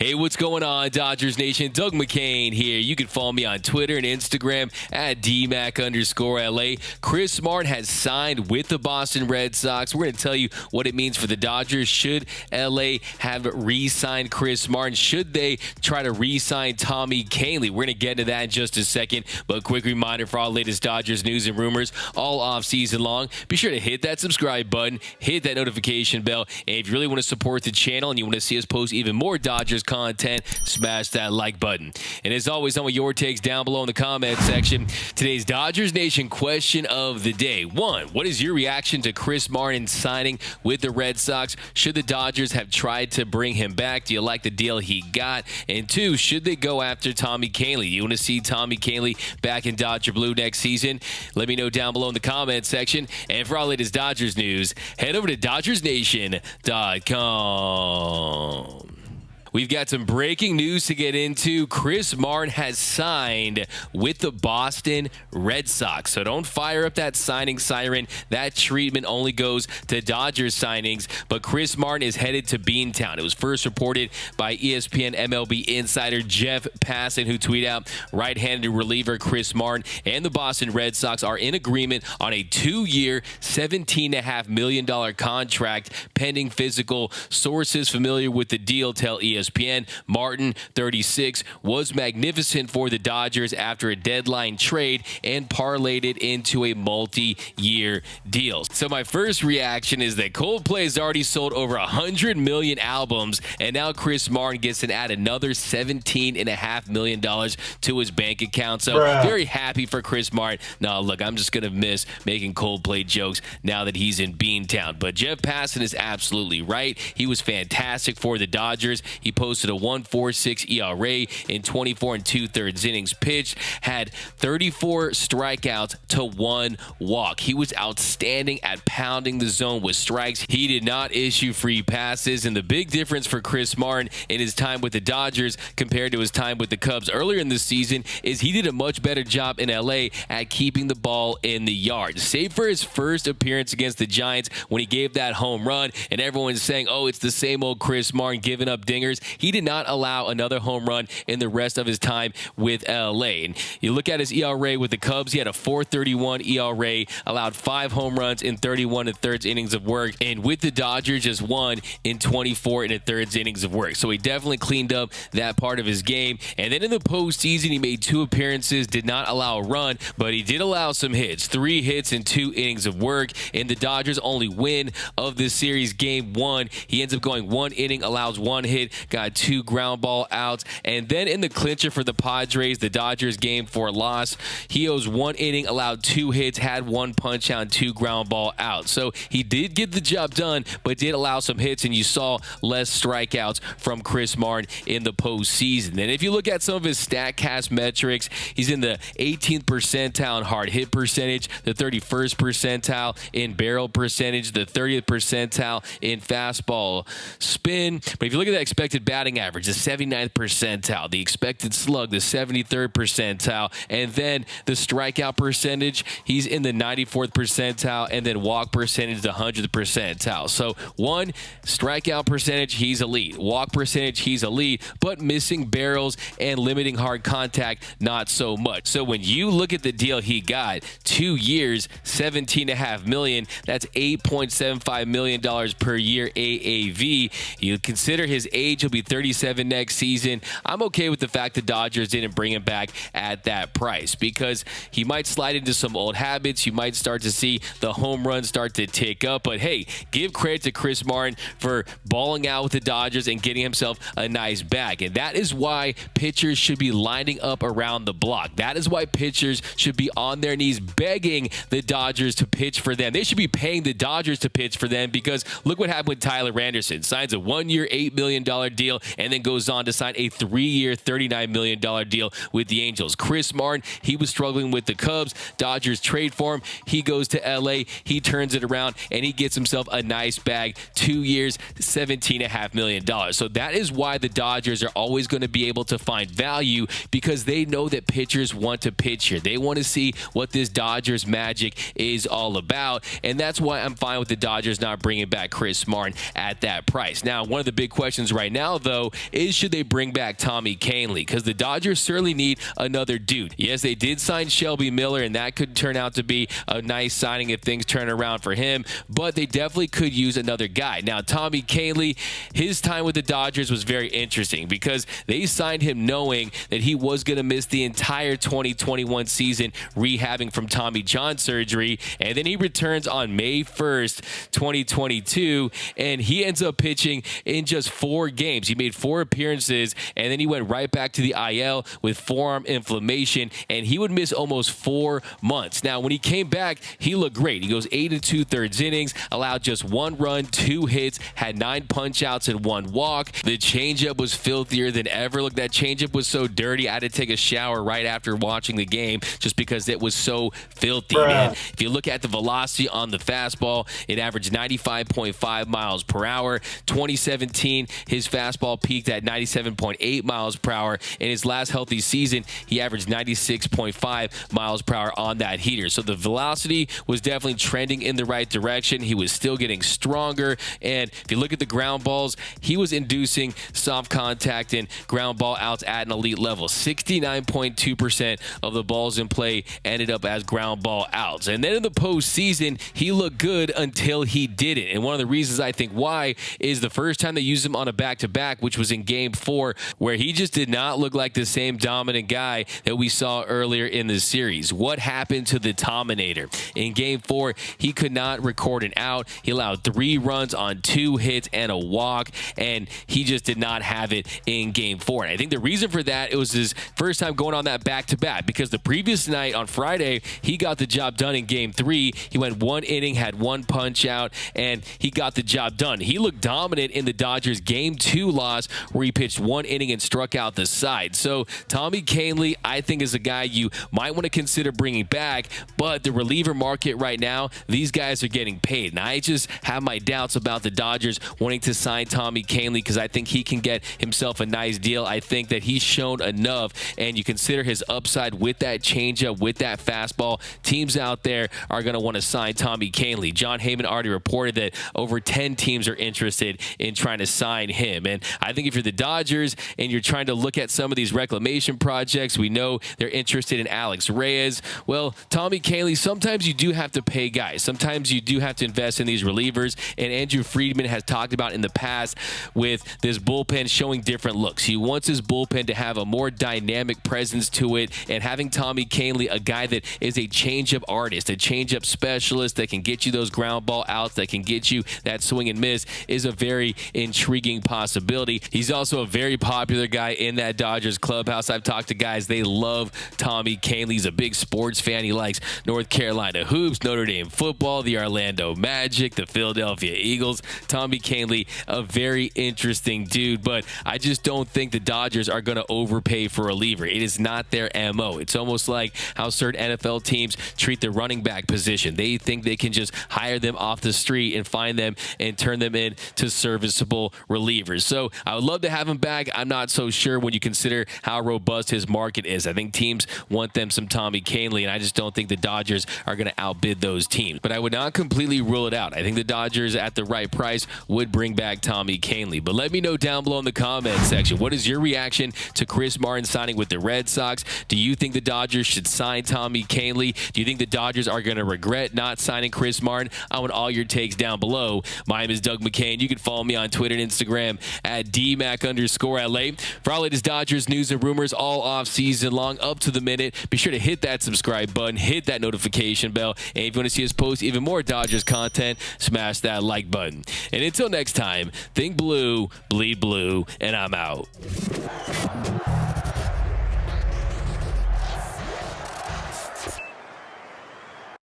Hey, what's going on, Dodgers Nation? Doug McCain here. You can follow me on Twitter and Instagram at DMac_LA. Chris Martin has signed with the Boston Red Sox. We're going to tell you what it means for the Dodgers. Should LA have re-signed Chris Martin? Should they try to re-sign Tommy Kahnle? We're going to get into that in just a second. But a quick reminder for all the latest Dodgers news and rumors all off-season long. Be sure to hit that subscribe button, hit that notification bell, and if you really want to support the channel and you want to see us post even more Dodgers content, smash that like button. And as always, some of your takes down below in the comment section. Today's Dodgers Nation question of the day. 1. What is your reaction to Chris Martin signing with the Red Sox? Should the Dodgers have tried to bring him back? Do you like the deal he got? And 2, should they go after Tommy Kahnle? You want to see Tommy Kahnle back in Dodger Blue next season? Let me know down below in the comment section. And for all latest Dodgers news, head over to DodgersNation.com. We've got some breaking news to get into. Chris Martin has signed with the Boston Red Sox. So don't fire up that signing siren. That treatment only goes to Dodgers signings. But Chris Martin is headed to Beantown. It was first reported by ESPN MLB insider Jeff Passan, who tweeted out right-handed reliever Chris Martin and the Boston Red Sox are in agreement on a 2-year, $17.5 million contract pending physical. Sources familiar with the deal tell ESPN Martin, 36, was magnificent for the Dodgers after a deadline trade and parlayed it into a multi-year deal. So my first reaction is that Coldplay has already sold over 100 million albums, and now Chris Martin gets to add another $17.5 million to his bank account. So very happy for Chris Martin. No, look, I'm just going to miss making Coldplay jokes now that he's in Beantown. But Jeff Passan is absolutely right. He was fantastic for the Dodgers. He posted a 1.46 ERA in 24 2/3 innings pitched, had 34 strikeouts to 1 walk. He was outstanding at pounding the zone with strikes. He did not issue free passes, and the big difference for Chris Martin in his time with the Dodgers compared to his time with the Cubs earlier in the season is he did a much better job in LA at keeping the ball in the yard. Save for his first appearance against the Giants when he gave that home run, and everyone's saying, oh, it's the same old Chris Martin giving up dingers. He did not allow another home run in the rest of his time with LA. And you look at his ERA with the Cubs, he had a 4.31 ERA, allowed 5 home runs in 31 1/3 innings of work, and with the Dodgers, just 1 in 24 1/3 innings of work. So he definitely cleaned up that part of his game. And then in the postseason, he made 2 appearances, did not allow a run, but he did allow some hits. 3 hits in 2 innings of work. In the Dodgers' only win of this series, game 1, he ends up going 1 inning, allows 1 hit, got 2 ground ball outs. And then in the clincher for the Padres, the Dodgers game 4 loss, he owes 1 inning, allowed 2 hits, had 1 punch out, 2 ground ball outs. So he did get the job done, but did allow some hits, and you saw less strikeouts from Chris Martin in the postseason. And if you look at some of his StatCast metrics, he's in the 18th percentile in hard hit percentage, the 31st percentile in barrel percentage, the 30th percentile in fastball spin. But if you look at that expected batting average, the 79th percentile, the expected slug, the 73rd percentile, and then the strikeout percentage, he's in the 94th percentile, and then walk percentage, the 100th percentile. So 1, strikeout percentage, he's elite. Walk percentage, he's elite, but missing barrels and limiting hard contact, not so much. So when you look at the deal he got, 2 years, $17.5 million, that's $8.75 million per year AAV. You consider his age, he'll be 37 next season. I'm okay with the fact the Dodgers didn't bring him back at that price because he might slide into some old habits. You might start to see the home runs start to tick up. But hey, give credit to Chris Martin for balling out with the Dodgers and getting himself a nice bag. And that is why pitchers should be lining up around the block. That is why pitchers should be on their knees begging the Dodgers to pitch for them. They should be paying the Dodgers to pitch for them because look what happened with Tyler Anderson. Signs a 1-year, $8 million deal and then goes on to sign a 3-year, $39 million deal with the Angels. Chris Martin, he was struggling with the Cubs. Dodgers trade for him. He goes to LA. He turns it around and he gets himself a nice bag. 2 years, $17.5 million. So that is why the Dodgers are always going to be able to find value because they know that pitchers want to pitch here. They want to see what this Dodgers magic is all about. And that's why I'm fine with the Dodgers not bringing back Chris Martin at that price. Now, one of the big questions right now now, though, is should they bring back Tommy Kahnle, because the Dodgers certainly need another dude. Yes, they did sign Shelby Miller, and that could turn out to be a nice signing if things turn around for him, but they definitely could use another guy. Now, Tommy Kahnle, his time with the Dodgers was very interesting because they signed him knowing that he was going to miss the entire 2021 season rehabbing from Tommy John surgery, and then he returns on May 1st, 2022, and he ends up pitching in just 4 games. He made 4 appearances, and then he went right back to the IL with forearm inflammation, and he would miss almost 4 months. Now, when he came back, he looked great. He goes 8 2/3 innings, allowed just 1 run, 2 hits, had 9 punch-outs and 1 walk. The changeup was filthier than ever. Look, that changeup was so dirty, I had to take a shower right after watching the game just because it was so filthy, man. If you look at the velocity on the fastball, it averaged 95.5 miles per hour. 2017, his fastball peaked at 97.8 miles per hour. In his last healthy season, he averaged 96.5 miles per hour on that heater. So the velocity was definitely trending in the right direction. He was still getting stronger. And if you look at the ground balls, he was inducing soft contact and ground ball outs at an elite level. 69.2% of the balls in play ended up as ground ball outs. And then in the postseason, he looked good until he didn't. And one of the reasons I think why is the first time they used him on a back-to-back, which was in Game 4, where he just did not look like the same dominant guy that we saw earlier in the series. What happened to the Tominator? In Game 4, he could not record an out. He allowed 3 runs on 2 hits and a walk, and he just did not have it in Game 4. And I think the reason for that, it was his first time going on that back-to-back, because the previous night on Friday, he got the job done in Game 3. He went 1 inning, had 1 punch out, and he got the job done. He looked dominant in the Dodgers Game 2 loss, where he pitched 1 inning and struck out the side. So Tommy Kahnle, I think, is a guy you might want to consider bringing back, but the reliever market right now, these guys are getting paid. And I just have my doubts about the Dodgers wanting to sign Tommy Kahnle, because I think he can get himself a nice deal. I think that he's shown enough, and you consider his upside with that changeup, with that fastball. Teams out there are going to want to sign Tommy Kahnle. John Heyman already reported that over 10 teams are interested in trying to sign him. And I think if you're the Dodgers and you're trying to look at some of these reclamation projects, we know they're interested in Alex Reyes. Well, Tommy Kahnle, sometimes you do have to pay guys. Sometimes you do have to invest in these relievers. And Andrew Friedman has talked about in the past with this bullpen showing different looks. He wants his bullpen to have a more dynamic presence to it. And having Tommy Kahnle, a guy that is a changeup artist, a changeup specialist that can get you those ground ball outs, that can get you that swing and miss, is a very intriguing possibility. He's also a very popular guy in that Dodgers clubhouse. I've talked to guys, they love Tommy Kahnle. He's a big sports fan. He likes North Carolina hoops, Notre Dame football, the Orlando Magic, the Philadelphia Eagles. Tommy Kahnle, a very interesting dude, but I just don't think the Dodgers are going to overpay for a reliever. It is not their MO. It's almost like how certain NFL teams treat the running back position. They think they can just hire them off the street and find them and turn them into serviceable relievers. So I would love to have him back. I'm not so sure when you consider how robust his market is. I think teams want them some Tommy Kahnle, and I just don't think the Dodgers are going to outbid those teams. But I would not completely rule it out. I think the Dodgers, at the right price, would bring back Tommy Kahnle. But let me know down below in the comment section, what is your reaction to Chris Martin signing with the Red Sox? Do you think the Dodgers should sign Tommy Kahnle? Do you think the Dodgers are going to regret not signing Chris Martin? I want all your takes down below. My name is Doug McCain. You can follow me on Twitter and Instagram at DMac_LA. For all latest Dodgers news and rumors all off season long, up to the minute, be sure to hit that subscribe button, hit that notification bell, and if you want to see us post even more Dodgers content, smash that like button. And until next time, think blue, bleed blue, and I'm out.